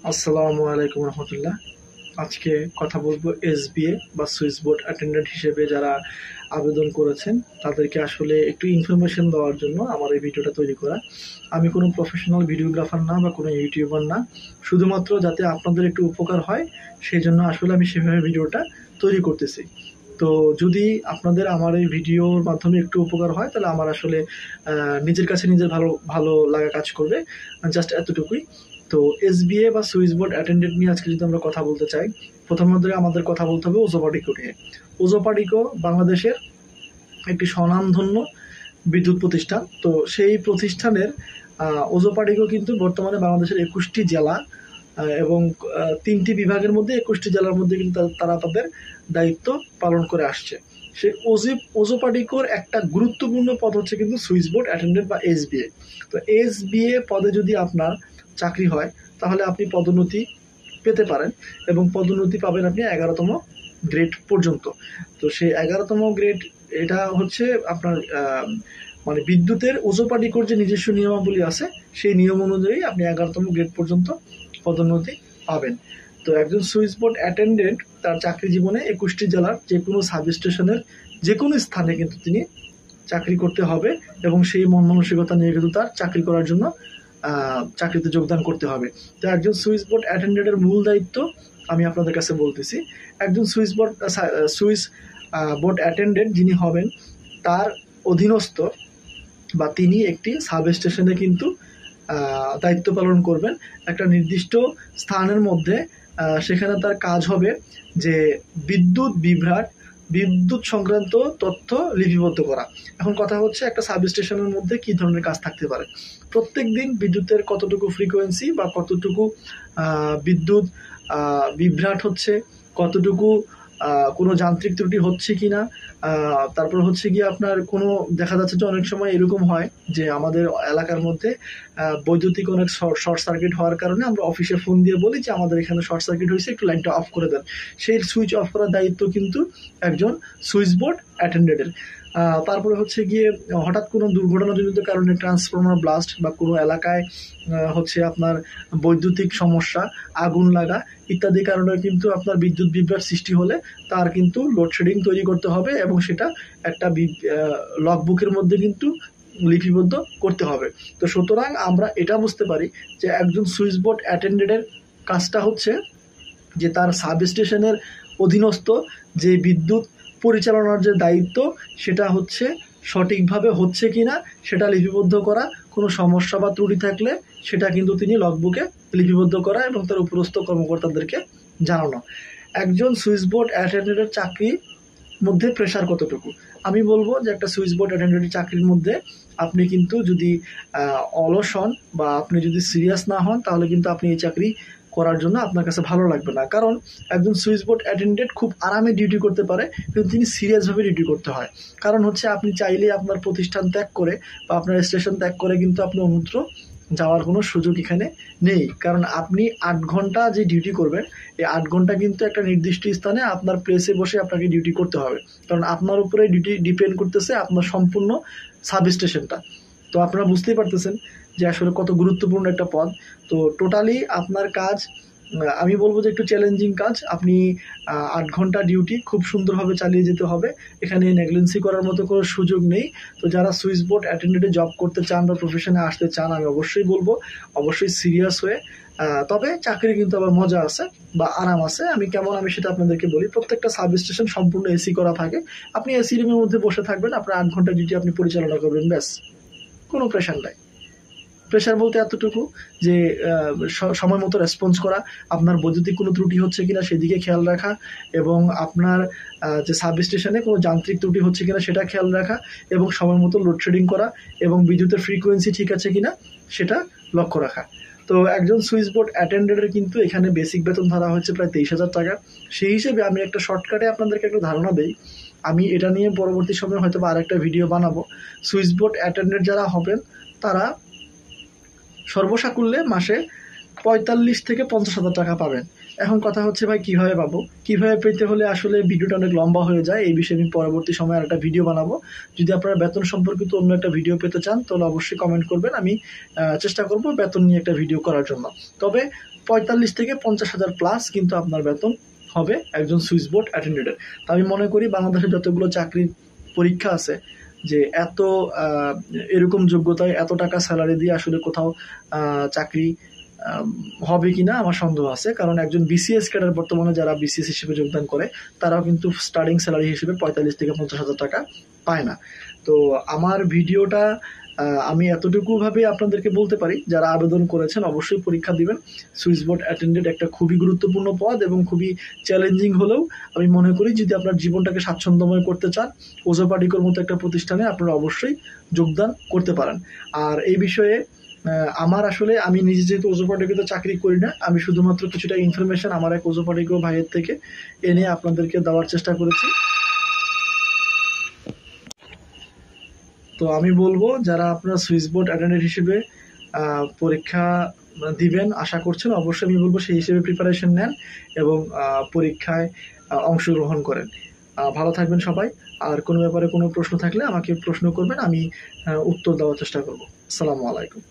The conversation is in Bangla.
আসসালামু আলাইকুম রহমতুল্লাহ। আজকে কথা বলবো এসবিএ বা সুইস বোর্ড অ্যাটেন্ডেন্ট হিসেবে যারা আবেদন করেছেন তাদেরকে আসলে একটু ইনফরমেশন দেওয়ার জন্য আমার এই ভিডিওটা তৈরি করা। আমি কোনো প্রফেশনাল ভিডিওগ্রাফার না বা কোনো ইউটিউবার না, শুধুমাত্র যাতে আপনাদের একটু উপকার হয় সেই জন্য আসলে আমি সেভাবে ভিডিওটা তৈরি করতেছি। তো যদি আপনাদের আমার এই ভিডিওর মাধ্যমে একটু উপকার হয় তাহলে আমার আসলে নিজের কাছে নিজের ভালো ভালো লাগা কাজ করবে, জাস্ট এতটুকুই। তো এসবিএ বা সুইস বোর্ড অ্যাটেন্ডেন্ট নিয়ে আজকে যদি আমরা কথা বলতে চাই, প্রথমত আমাদের কথা বলতে হবে ওজোপাডিকো নিয়ে। ওজোপাডিকো বাংলাদেশের একটি স্বনামধন্য বিদ্যুৎ প্রতিষ্ঠান। তো সেই প্রতিষ্ঠানের ওজোপাডিকো কিন্তু বর্তমানে বাংলাদেশের 21টি জেলা এবং 3টি বিভাগের মধ্যে 21টি জেলার মধ্যে কিন্তু তারা তাদের দায়িত্ব পালন করে আসছে। সেই ওজোপাডিকোর একটা গুরুত্বপূর্ণ পদ হচ্ছে কিন্তু সুইস বোর্ড অ্যাটেন্ডেন্ট বা এসবিএ। তো এসবিএ পদে যদি আপনার চাকরি হয় তাহলে আপনি পদোন্নতি পেতে পারেন এবং পদোন্নতি পাবেন আপনি 11তম গ্রেড পর্যন্ত। তো সেই 11তম গ্রেড এটা হচ্ছে আপনার মানে বিদ্যুতের ওজোপাডিকোর যে নিজস্ব নিয়মাবলী আছে সেই নিয়ম অনুযায়ী আপনি 11তম গ্রেড পর্যন্ত পদোন্নতি পাবেন। তো একজন সুইচ বোর্ড অ্যাটেন্ডেন্ট তার চাকরি জীবনে 21টি জেলার যে কোনো সাব স্টেশনের যে কোনো স্থানে কিন্তু তিনি চাকরি করতে হবে এবং সেই মন মানসিকতা নিয়ে কিন্তু তার চাকরি করার জন্য চাকরিতে যোগদান করতে হবে। তো একজন সুইচ বোর্ড অ্যাটেন্ডেন্টের মূল দায়িত্ব আমি আপনাদের কাছে বলতেছি। একজন সুইচ বোর্ড অ্যাটেন্ডেন্ট যিনি হবেন তার অধীনস্থ বা তিনি একটি সাব স্টেশনে কিন্তু দায়িত্ব পালন করবেন একটা নির্দিষ্ট স্থানের মধ্যে। সেখানে তার কাজ হবে যে বিদ্যুৎ সংক্রান্ত তথ্য লিপিবদ্ধ করা। এখন কথা হচ্ছে একটা সাব স্টেশনের মধ্যে কি ধরনের কাজ থাকতে পারে। প্রত্যেক দিন বিদ্যুতের কতটুকু ফ্রিকোয়েন্সি বা কতটুকু বিদ্যুৎ বিভ্রাট হচ্ছে, কতটুকু কোনো যান্ত্রিক ত্রুটি হচ্ছে কিনা, তারপর হচ্ছে গিয়ে আপনার কোনো দেখা যাচ্ছে যে অনেক সময় এরকম হয় যে আমাদের এলাকার মধ্যে বৈদ্যুতিক অনেক শর্ট সার্কিট হওয়ার কারণে আমরা অফিসে ফোন দিয়ে বলি যে আমাদের এখানে শর্ট সার্কিট হয়েছে, একটু লাইনটা অফ করে দেন। সেই সুইচ অফ করার দায়িত্ব কিন্তু একজন সুইচ বোর্ড অ্যাটেন্ডেন্টের। তারপরে হচ্ছে গিয়ে হঠাৎ কোনো দুর্ঘটনাজনিত কারণে ট্রান্সফরমার ব্লাস্ট বা কোনো এলাকায় হচ্ছে আপনার বৈদ্যুতিক সমস্যা, আগুন লাগা ইত্যাদি কারণে কিন্তু আপনার বিদ্যুৎ বিভ্রাট সৃষ্টি হলে তার কিন্তু লোডশেডিং তৈরি করতে হবে এবং সেটা একটা লগবুকের মধ্যে কিন্তু লিপিবদ্ধ করতে হবে। তো সুতরাং আমরা এটা বুঝতে পারি যে একজন সুইচ বোর্ড অ্যাটেন্ডেন্টের কাজটা হচ্ছে যে তার সাব স্টেশনের অধীনস্থ যে বিদ্যুৎ পরিচালনার যে দায়িত্ব সেটা হচ্ছে সঠিকভাবে হচ্ছে কিনা সেটা লিপিবদ্ধ করা, কোনো সমস্যা বা ত্রুটি থাকলে সেটা কিন্তু তিনি লগবুকে লিপিবদ্ধ করা এবং তার উপরস্থ কর্মকর্তাদেরকে জানানো। একজন সুইচ বোর্ড অ্যাটেন্ডেন্টের চাকরির মধ্যে প্রেশার কতটুকু, আমি বলবো যে একটা সুইচ বোর্ড অ্যাটেন্ডেন্টের চাকরির মধ্যে আপনি কিন্তু যদি অলস হন বা আপনি যদি সিরিয়াস না হন তাহলে কিন্তু আপনি এই চাকরি করার জন্য আপনার কাছে ভালো লাগবে না। কারণ একজন সুইচ বোর্ড অ্যাটেন্ডেন্ট খুব আরামে ডিউটি করতে পারে কিন্তু তিনি সিরিয়াসভাবে ডিউটি করতে হয়। কারণ হচ্ছে আপনি চাইলে আপনার প্রতিষ্ঠান ত্যাগ করে বা আপনার স্টেশন ত্যাগ করে কিন্তু আপনি অন্যত্র যাওয়ার কোনো সুযোগ এখানে নেই। কারণ আপনি 8 ঘন্টা যে ডিউটি করবেন এই 8 ঘন্টা কিন্তু একটা নির্দিষ্ট স্থানে আপনার প্লেসে বসে আপনাকে ডিউটি করতে হবে। কারণ আপনার উপরে ডিউটি ডিপেন্ড করতেছে আপনার সম্পূর্ণ সাব স্টেশনটা। তো আপনারা বুঝতেই পারতেছেন যে আসলে কত গুরুত্বপূর্ণ একটা পদ। তো টোটালি আপনার কাজ আমি বলবো যে একটু চ্যালেঞ্জিং কাজ। আপনি 8 ঘন্টা ডিউটি খুব সুন্দরভাবে চালিয়ে যেতে হবে, এখানে নেগলেন্সি করার মতো কোনো সুযোগ নেই। তো যারা সুইচ বোর্ড অ্যাটেন্ডেন্টে জব করতে চান বা প্রফেশনে আসতে চান আমি অবশ্যই বলবো অবশ্যই সিরিয়াস হয়ে। তবে চাকরি কিন্তু আবার মজা আছে বা আরাম আছে। আমি সেটা আপনাদেরকে বলি, প্রত্যেকটা সাব স্টেশন সম্পূর্ণ এসি করা থাকে। আপনি এসি রুমের মধ্যে বসে থাকবেন, আপনার 8 ঘন্টা ডিউটি আপনি পরিচালনা করবেন, ব্যাস, কোনো প্রেশার নাই। প্রেশার বলতে এতটুকু যে সময় মতো রেসপন্স করা, আপনার বৈদ্যুতিক কোনো ত্রুটি হচ্ছে কিনা সেদিকে খেয়াল রাখা এবং আপনার যে সাব স্টেশনে কোনো যান্ত্রিক ত্রুটি হচ্ছে কিনা সেটা খেয়াল রাখা এবং সময় মতো লোডশেডিং করা এবং বিদ্যুতের ফ্রিকোয়েন্সি ঠিক আছে কিনা সেটা লক্ষ্য রাখা। তো একজন সুইচ বোর্ড অ্যাটেন্ডেন্টের কিন্তু এখানে বেসিক বেতন ধরা হচ্ছে প্রায় 23,000 টাকা। সেই হিসেবে আমি একটা শর্টকাটে আপনাদেরকে একটা ধারণা দিই, আমি এটা নিয়ে পরবর্তী সময়ে হয়তো বা আরেকটা ভিডিও বানাবো। সুইচ বোর্ড অ্যাটেন্ডেন্ট যারা হবেন তারা সর্বসাকুল্যে মাসে 45 থেকে 50,000 টাকা পাবেন। এখন কথা হচ্ছে ভাই কিভাবে পাবো, কিভাবে পেতে হলে আসলে ভিডিওটা অনেক লম্বা হয়ে যায়, এই বিষয়ে আমি পরবর্তী সময়ে একটা ভিডিও বানাবো। যদি আপনারা বেতন সম্পর্কিত অন্য একটা ভিডিও পেতে চান তাহলে অবশ্যই কমেন্ট করবেন, আমি চেষ্টা করব বেতন নিয়ে একটা ভিডিও করার জন্য। তবে 45 থেকে 50,000 প্লাস কিন্তু আপনার বেতন হবে একজন সুইস বোর্ড অ্যাটেন্ডেন্টের। তো আমি মনে করি বাংলাদেশে যতগুলো চাকরির পরীক্ষা আছে যে এত এরকম যোগ্যতায় এত টাকা স্যালারি দিয়ে আসলে কোথাও চাকরি হবে কিনা আমার সন্দেহ আছে। কারণ একজন বিসিএস ক্যাডার বর্তমানে যারা বিসিএস হিসেবে যোগদান করে তারাও কিন্তু স্টার্টিং স্যালারি হিসেবে 45 থেকে 50,000 টাকা পায় না। তো আমার ভিডিওটা আমি এতটুকু ভাবে আপনাদেরকে বলতে পারি, যারা আবেদন করেছেন অবশ্যই পরীক্ষা দিবেন। সুইস বোর্ড অ্যাটেন্ডেন্ট একটা খুবই গুরুত্বপূর্ণ পদ এবং খুবই চ্যালেঞ্জিং হলেও আমি মনে করি যদি আপনার জীবনটাকে স্বাচ্ছন্দ্যময় করতে চান ওজোপাটিকোর মতো একটা প্রতিষ্ঠানে আপনারা অবশ্যই যোগদান করতে পারেন। আর এই বিষয়ে আমি নিজে যেহেতু ওজোপাটিকোতে চাকরি করি না, আমি শুধুমাত্র কিছুটা ইনফরমেশন আমার এক ওজোপাটিকো ভাইয়ের থেকে এনে আপনাদেরকে দেওয়ার চেষ্টা করেছি। তো আমি বলবো যারা আপনারা সুইস বোর্ড অ্যাটেন্ডেন্ট হিসেবে পরীক্ষা দিবেন আশা করছেন, অবশ্যই আমি বলবো সেই হিসেবে প্রিপারেশন নেন এবং পরীক্ষায় অংশগ্রহণ করেন। ভালো থাকবেন সবাই। আর কোনো ব্যাপারে কোনো প্রশ্ন থাকলে আমাকে প্রশ্ন করবেন, আমি উত্তর দেওয়ার চেষ্টা করব। আসসালামু আলাইকুম।